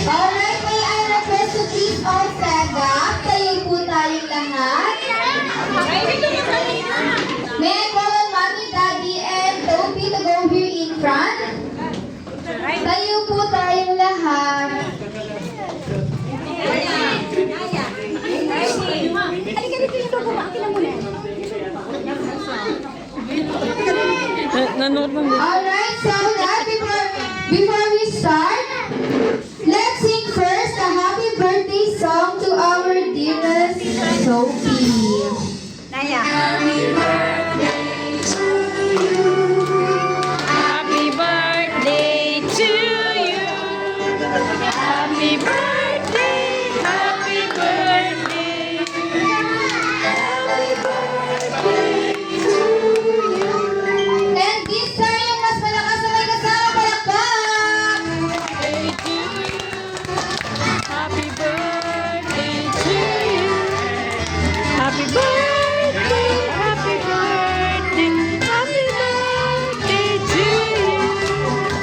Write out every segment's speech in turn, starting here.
Alright, may I request to please all stand up. Tayo po tayong lahat. May I call on Mommy, Daddy, and Toby to go here in front? Tayo po tayong lahat. Alright, so that before we start, let's sing first a happy birthday song to our dearest Sophie. Happy birthday to you. Happy birthday to you. Happy birthday, happy birthday. Happy birthday to you. And this time, yung mas malakas na may kasama palakpak. Birthday to you. Happy birthday to you. Happy birthday, happy birthday, happy birthday to you.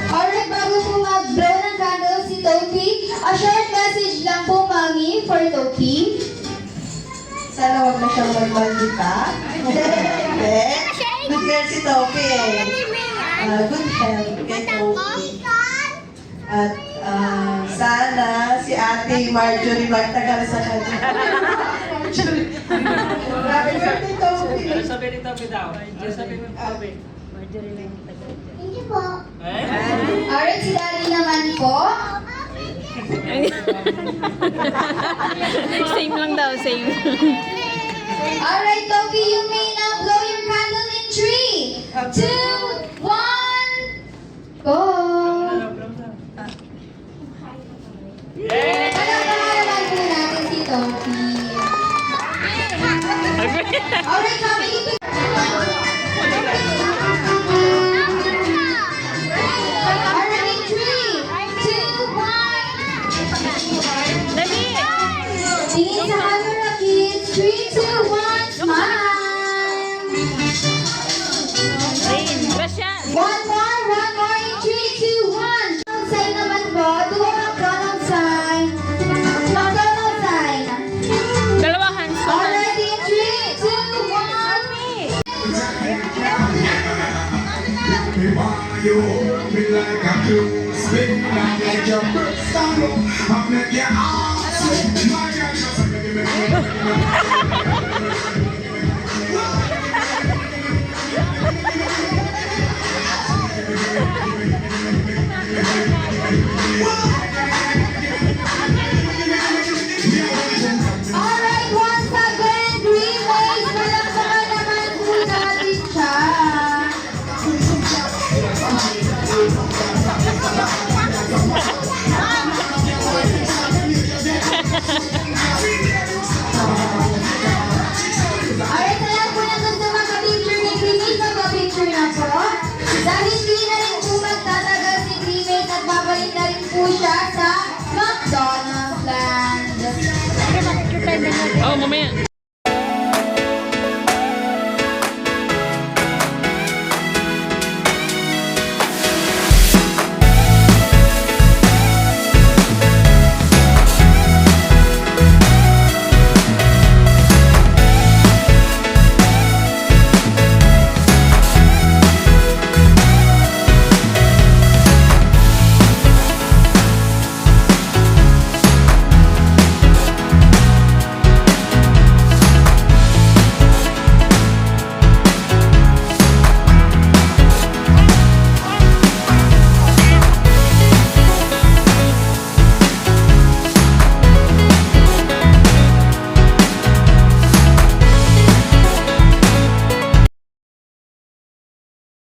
Alright, bago po mag-blow ng candle si Toby, a short message lang po, Mami, for Toby. Sana wag na siyang magbandita. Hindi. Good girl si Topi eh. Good health kay Topi. At sana si Ate Marjorie magtagal sa kanya. Marjorie. Happy birthday, Topi. Sabi ni Toby daw. Sabi ni Toby. Thank you po. Alright, si Daddy naman po. Same lang daw, same. Alright, Toby, you may now blow your candle in 3, 2, 1, go! Palakpakan po natin si Toby. Alright, family picture. Alright, in 3, 2, 1. Dali! Tingin sa camera, kids. 3, 2, 1, smile! Rain, Gracia! One more in 3, 2, 1. Sign naman po. Do a McDonald's sign. McDonald's sign. Dalawa hands naman. Alright, in 3, 2, 1. Me want you hold me like a blue spin and let your breath down low and make your arms swing. My God, just give me